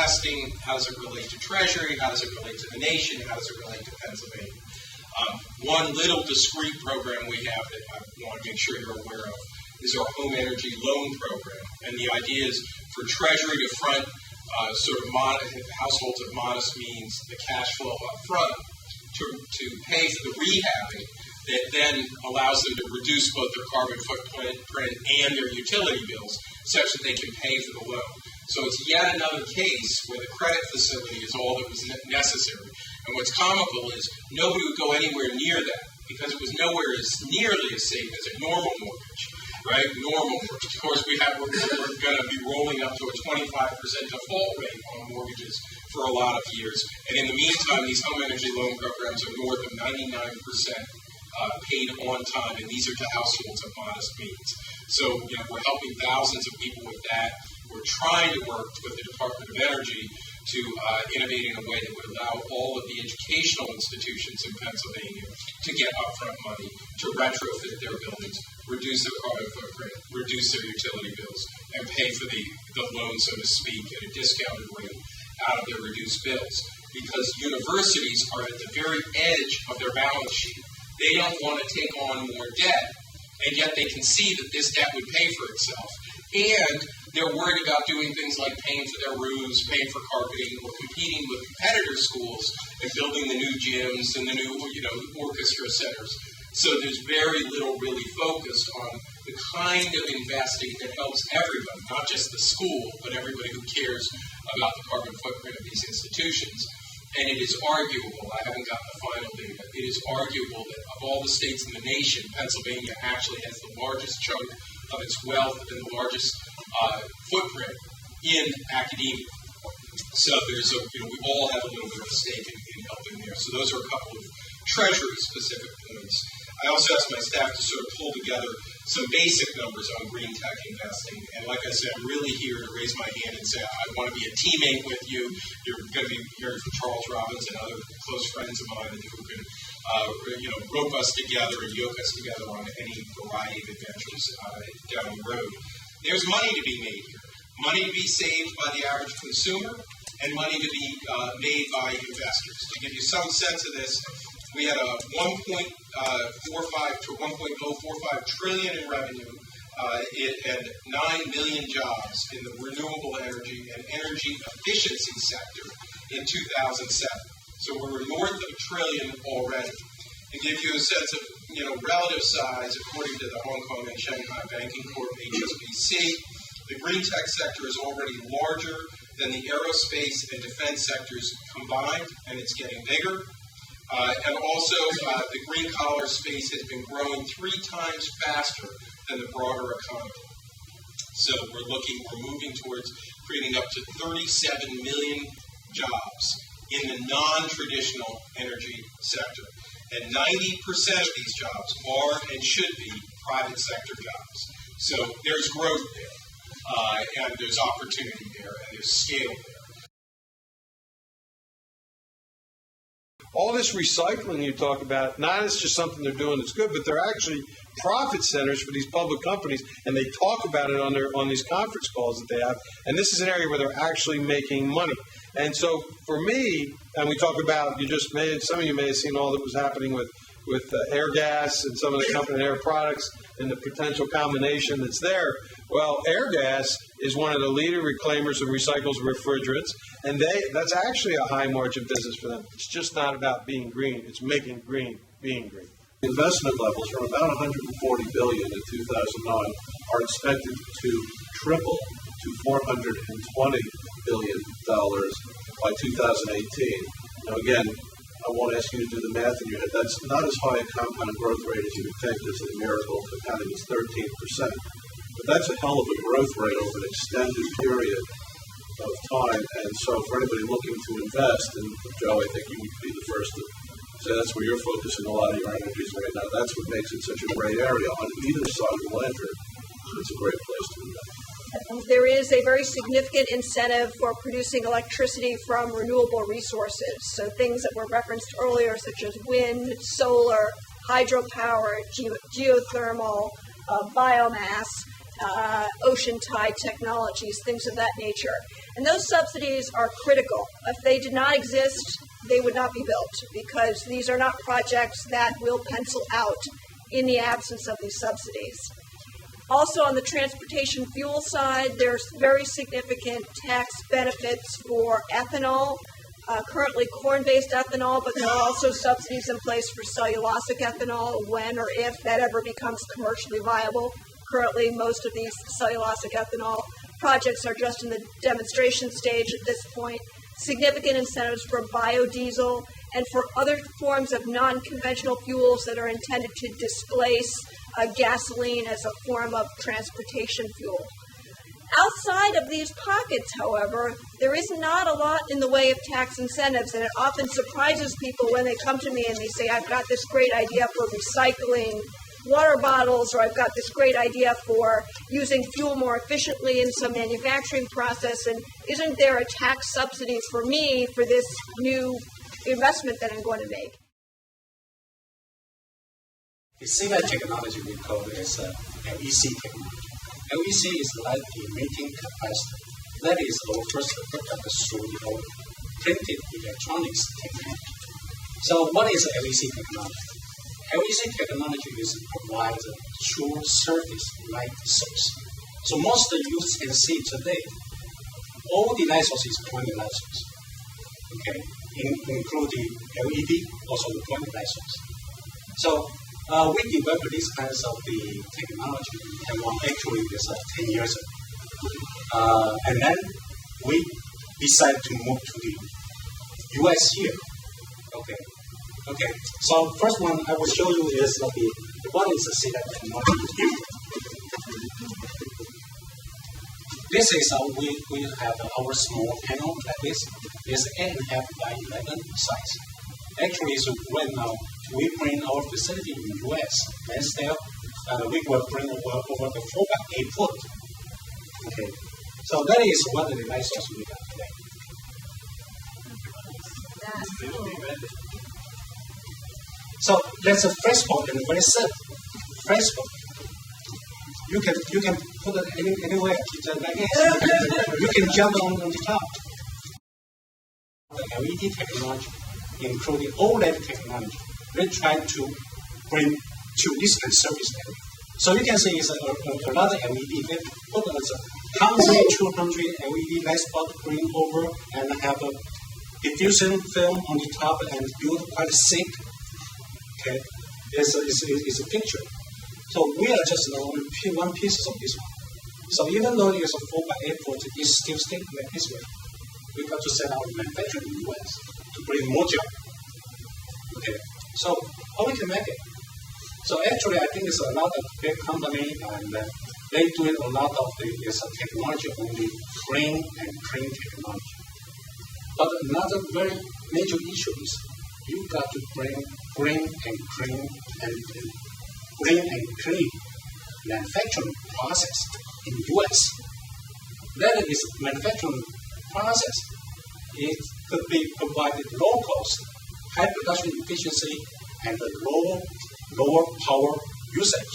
investing? How does it relate to Treasury? How does it relate to the nation? How does it relate to Pennsylvania? One little discrete program we have that I want to make sure you're aware of is our home energy loan program. And the idea is for Treasury to front households of modest means the cash flow up front to pay for the rehabbing that then allows them to reduce both their carbon footprint and their utility bills such that they can pay for the loan. So it's yet another case where the credit facility is all that was necessary. And what's comical is nobody would go anywhere near that because it was nowhere as nearly as safe as a normal mortgage, right? Normal mortgage. Of course, we're going to be rolling up to a 25% default rate on mortgages for a lot of years. And in the meantime, these home energy loan programs are north of 99% paid on time, and these are to households of modest means. So, we're helping thousands of people with that. We're trying to work with the Department of Energy to innovate in a way that would allow all of the educational institutions in Pennsylvania to get upfront money to retrofit their buildings, reduce their carbon footprint, reduce their utility bills, and pay for the loan, so to speak, at a discounted rate out of their reduced bills. Because universities are at the very edge of their balance sheet. They don't want to take on more debt, and yet they can see that this debt would pay for itself. And they're worried about doing things like paying for their roofs, paying for carpeting, or competing with competitor schools and building the new gyms and the new, orchestra centers. So there's very little really focused on the kind of investing that helps everybody, not just the school, but everybody who cares about the carbon footprint of these institutions. And it is arguable, I haven't got the final data, it is arguable that of all the states in the nation, Pennsylvania actually has the largest chunk of its wealth and the largest footprint in academia. So there's we all have a little bit of a stake in helping there. So those are a couple of Treasury-specific points. I also asked my staff to sort of pull together some basic numbers on green tech investing. And like I said, I'm really here to raise my hand and say, I want to be a teammate with you. You're going to be hearing from Charles Robbins and other close friends of mine who can rope us together and yoke us together on any variety of adventures down the road. There's money to be made here. Money to be saved by the average consumer and money to be made by investors. To give you some sense of this, we had a 1.45 to 1.045 trillion in revenue and 9 million jobs in the renewable energy and energy efficiency sector in 2007. So we were north of $1 trillion already. To give you a sense of relative size, according to the Hong Kong and Shanghai Banking Corp (HSBC), the green tech sector is already larger than the aerospace and defense sectors combined, and it's getting bigger. And also, the green collar space has been growing 3 times faster than the broader economy. So we're moving towards creating up to 37 million jobs in the non-traditional energy sector. And 90% of these jobs are and should be private sector jobs. So there's growth there, and there's opportunity there, and there's scale there. All this recycling you talk about, not as just something they're doing that's good, but they're actually profit centers for these public companies, and they talk about it on these conference calls that they have. And this is an area where they're actually making money. And so for me, and we talk about, some of you may have seen all that was happening with air gas and some of the company air products and the potential combination that's there. Well, air gas is one of the leading reclaimers and recycles refrigerants, and that's actually a high margin business for them. It's just not about being green. It's making green being green. Investment levels from about $140 billion in 2009 are expected to triple to $420 billion by 2018. Now, again, I won't ask you to do the math in your head. That's not as high a compound growth rate as you would think. There's a miracle compounding is 13%. But that's a hell of a growth rate over an extended period of time. And so for anybody looking to invest, and Joe, I think you would be the first to say that's where you're focusing a lot of your energies right now. That's what makes it such a great area on either side of the ledger. So it's a great place to invest. There is a very significant incentive for producing electricity from renewable resources. So things that were referenced earlier, such as wind, solar, hydropower, geothermal, biomass. ocean tide technologies, things of that nature. And those subsidies are critical. If they did not exist, they would not be built, because these are not projects that will pencil out in the absence of these subsidies. Also, on the transportation fuel side, there's very significant tax benefits for ethanol, currently corn-based ethanol, but there are also subsidies in place for cellulosic ethanol when or if that ever becomes commercially viable. Currently, most of these cellulosic ethanol projects are just in the demonstration stage at this point. Significant incentives for biodiesel and for other forms of non-conventional fuels that are intended to displace gasoline as a form of transportation fuel. Outside of these pockets, however, there is not a lot in the way of tax incentives, and it often surprises people when they come to me and they say, I've got this great idea for recycling water bottles, or I've got this great idea for using fuel more efficiently in some manufacturing process, and isn't there a tax subsidy for me for this new investment that I'm going to make? The similar technology we call as LEC technology. LEC is like the emitting capacitor. That is our first hookup through the printed electronics technology. So what is LEC technology? LEC technology is provides a true surface light source. So most you can see today, all the light source is point light source. Okay, include the LED, also the point light source. So we developed these kinds of the technology, and actually this 10 years ago. And then we decided to move to the US here. Okay. So first one I will show you is what is the CEDAC technology. This is we have our small panel like this. It's 8.5 by 11 size. Actually, so when we bring our facility in the US, Lansdale, we will bring over the 4 by 8 foot. Okay, so that is what the light source we have today. So that's a flexible and very safe. Flexible. You can put it anywhere. Like this. You can jump on the top. The LED technology, including OLED technology, we try to bring to this surface area. So you can see it's another LED. They put 100, 200 LED light spot bring over and have a diffusion film on the top and build quite thick. Okay, it's a picture. So we are just one piece of this one. So even though it's a 4 by 8 foot, it's still staying like this way. We got to set our manufacturing in the US to bring more job. Okay, so how we can make it? So actually, I think it's a lot of big company and they do a lot of this technology on the green and clean technology. But another very major issue is you got to bring green and clean manufacturing process in the US. That is manufacturing process. It could be provided low cost, high production efficiency, and lower power usage.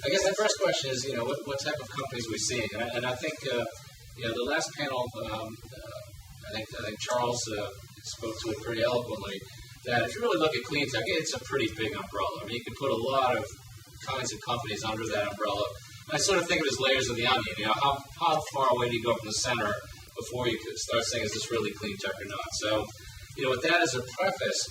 I guess the first question is, what type of companies we're seeing, and I think, the last panel, I think Charles spoke to it pretty eloquently. That if you really look at Cleantech, it's a pretty big umbrella. I mean, you can put a lot of kinds of companies under that umbrella. I sort of think of it as layers of the onion. How far away do you go from the center before you could start saying, is this really Cleantech or not? So, with that as a preface,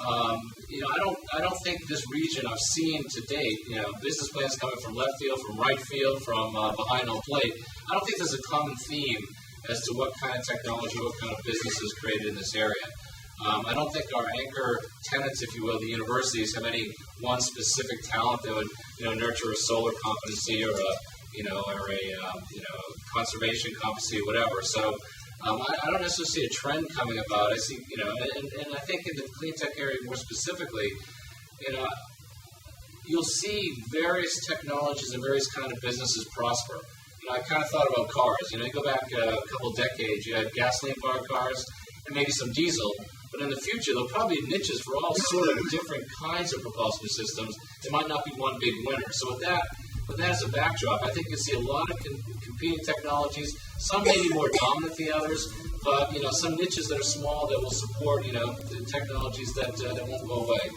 I don't think this region I've seen to date, business plans coming from left field, from right field, from behind on plate. I don't think there's a common theme as to what kind of technology, what kind of business is created in this area. I don't think our anchor tenants, if you will, the universities, have any one specific talent that would, nurture a solar competency or a conservation competency, whatever. So I don't necessarily see a trend coming about. I see, and I think in the Cleantech area more specifically, you'll see various technologies and various kind of businesses prosper. I kind of thought about cars. You go back a couple decades, you had gasoline-powered cars and maybe some diesel. But in the future, there'll probably be niches for all sort of different kinds of propulsion systems. There might not be one big winner. So with that, with that as a backdrop, I think you see a lot of competing technologies. Some may be more dominant than the others, but some niches that are small that will support the technologies that won't go away.